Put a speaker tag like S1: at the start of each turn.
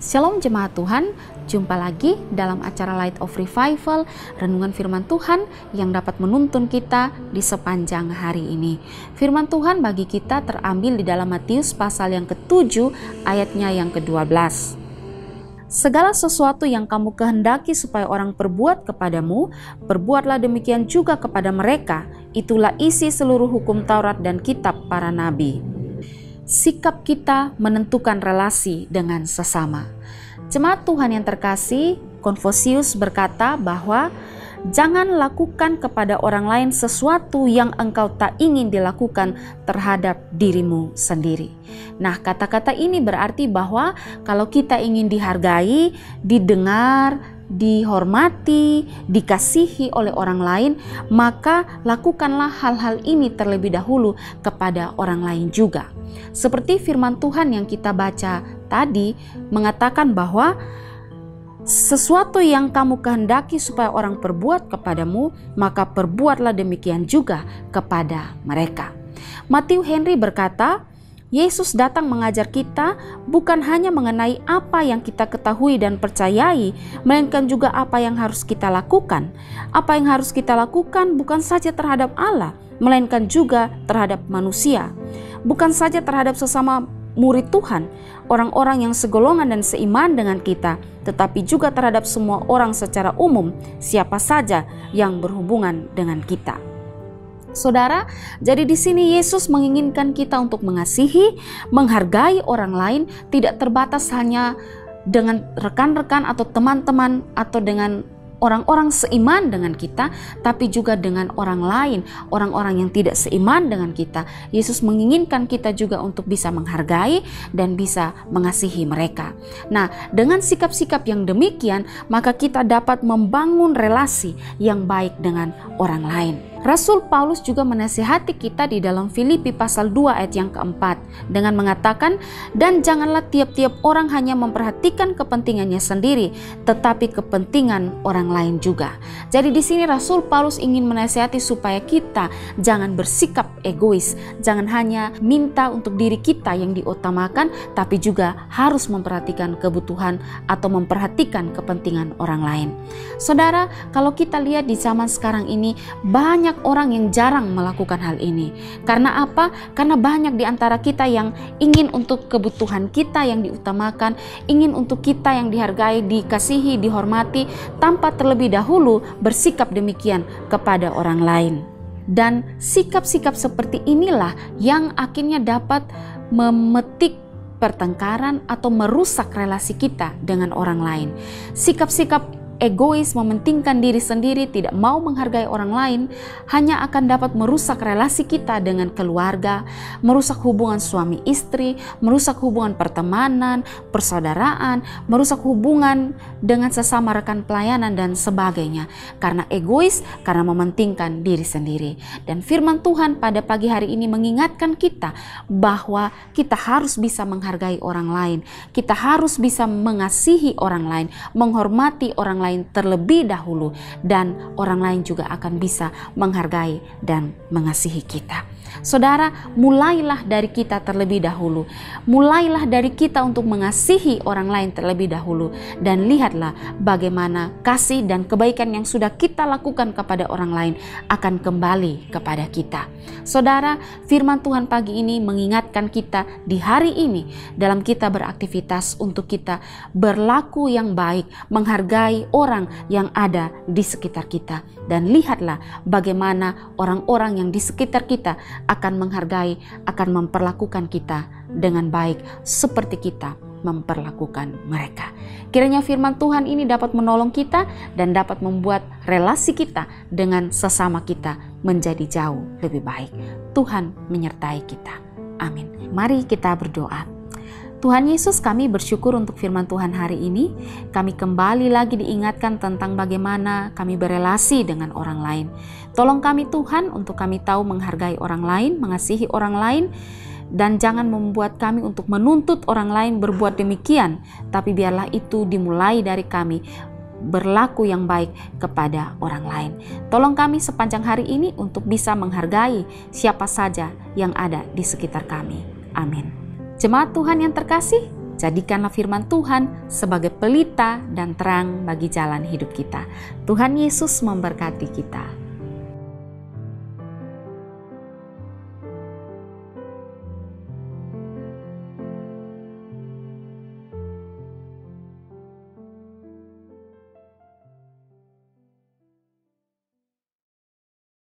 S1: Shalom jemaat Tuhan, jumpa lagi dalam acara Light of Revival, renungan firman Tuhan yang dapat menuntun kita di sepanjang hari ini. Firman Tuhan bagi kita terambil di dalam Matius pasal yang ke-7 ayatnya yang ke-12. Segala sesuatu yang kamu kehendaki supaya orang perbuat kepadamu, perbuatlah demikian juga kepada mereka. Itulah isi seluruh hukum Taurat dan kitab para nabi. Sikap kita menentukan relasi dengan sesama. Jemaat Tuhan yang terkasih, Konfusius berkata bahwa jangan lakukan kepada orang lain sesuatu yang engkau tak ingin dilakukan terhadap dirimu sendiri. Nah, kata-kata ini berarti bahwa kalau kita ingin dihargai, didengar, dihormati, dikasihi oleh orang lain, maka lakukanlah hal-hal ini terlebih dahulu kepada orang lain juga. Seperti firman Tuhan yang kita baca tadi mengatakan bahwa sesuatu yang kamu kehendaki supaya orang perbuat kepadamu, maka perbuatlah demikian juga kepada mereka. Matthew Henry berkata, Yesus datang mengajar kita bukan hanya mengenai apa yang kita ketahui dan percayai, melainkan juga apa yang harus kita lakukan. Apa yang harus kita lakukan bukan saja terhadap Allah, melainkan juga terhadap manusia. Bukan saja terhadap sesama murid Tuhan, orang-orang yang segolongan dan seiman dengan kita, tetapi juga terhadap semua orang secara umum, siapa saja yang berhubungan dengan kita. Saudara, jadi di sini Yesus menginginkan kita untuk mengasihi, menghargai orang lain, tidak terbatas hanya dengan rekan-rekan atau teman-teman atau dengan orang-orang seiman dengan kita, tapi juga dengan orang lain, orang-orang yang tidak seiman dengan kita. Yesus menginginkan kita juga untuk bisa menghargai dan bisa mengasihi mereka. Nah, dengan sikap-sikap yang demikian, maka kita dapat membangun relasi yang baik dengan orang lain. Rasul Paulus juga menasihati kita di dalam Filipi pasal 2 ayat yang keempat dengan mengatakan, dan janganlah tiap-tiap orang hanya memperhatikan kepentingannya sendiri, tetapi kepentingan orang lain juga. Jadi di sini Rasul Paulus ingin menasihati supaya kita jangan bersikap egois, jangan hanya minta untuk diri kita yang diutamakan, tapi juga harus memperhatikan kebutuhan atau memperhatikan kepentingan orang lain. Saudara, kalau kita lihat di zaman sekarang ini, banyak orang yang jarang melakukan hal ini. Karena apa? Karena banyak di antara kita yang ingin untuk kebutuhan kita yang diutamakan, ingin untuk kita yang dihargai, dikasihi, dihormati, tanpa terlebih dahulu bersikap demikian kepada orang lain. Dan sikap-sikap seperti inilah yang akhirnya dapat memetik pertengkaran atau merusak relasi kita dengan orang lain. Sikap-sikap egois, mementingkan diri sendiri, tidak mau menghargai orang lain, hanya akan dapat merusak relasi kita dengan keluarga, merusak hubungan suami istri, merusak hubungan pertemanan, persaudaraan, merusak hubungan dengan sesama rekan pelayanan dan sebagainya. Karena egois, karena mementingkan diri sendiri. Dan firman Tuhan pada pagi hari ini mengingatkan kita bahwa kita harus bisa menghargai orang lain, kita harus bisa mengasihi orang lain, menghormati orang lain terlebih dahulu, dan orang lain juga akan bisa menghargai dan mengasihi kita. Saudara, mulailah dari kita terlebih dahulu. Mulailah dari kita untuk mengasihi orang lain terlebih dahulu, dan lihatlah bagaimana kasih dan kebaikan yang sudah kita lakukan kepada orang lain akan kembali kepada kita. Saudara, firman Tuhan pagi ini mengingatkan kita di hari ini dalam kita beraktivitas untuk kita berlaku yang baik, menghargai orang yang ada di sekitar kita, dan lihatlah bagaimana orang-orang yang di sekitar kita akan menghargai, akan memperlakukan kita dengan baik seperti kita memperlakukan mereka. Kiranya firman Tuhan ini dapat menolong kita dan dapat membuat relasi kita dengan sesama kita menjadi jauh lebih baik. Tuhan menyertai kita. Amin. Mari kita berdoa. Tuhan Yesus, kami bersyukur untuk firman Tuhan hari ini. Kami kembali lagi diingatkan tentang bagaimana kami berelasi dengan orang lain. Tolong kami Tuhan untuk kami tahu menghargai orang lain, mengasihi orang lain, dan jangan membuat kami untuk menuntut orang lain berbuat demikian, tapi biarlah itu dimulai dari kami berlaku yang baik kepada orang lain. Tolong kami sepanjang hari ini untuk bisa menghargai siapa saja yang ada di sekitar kami. Amin. Jemaat Tuhan yang terkasih, Jadikanlah firman Tuhan sebagai pelita dan terang bagi jalan hidup kita. Tuhan Yesus memberkati kita.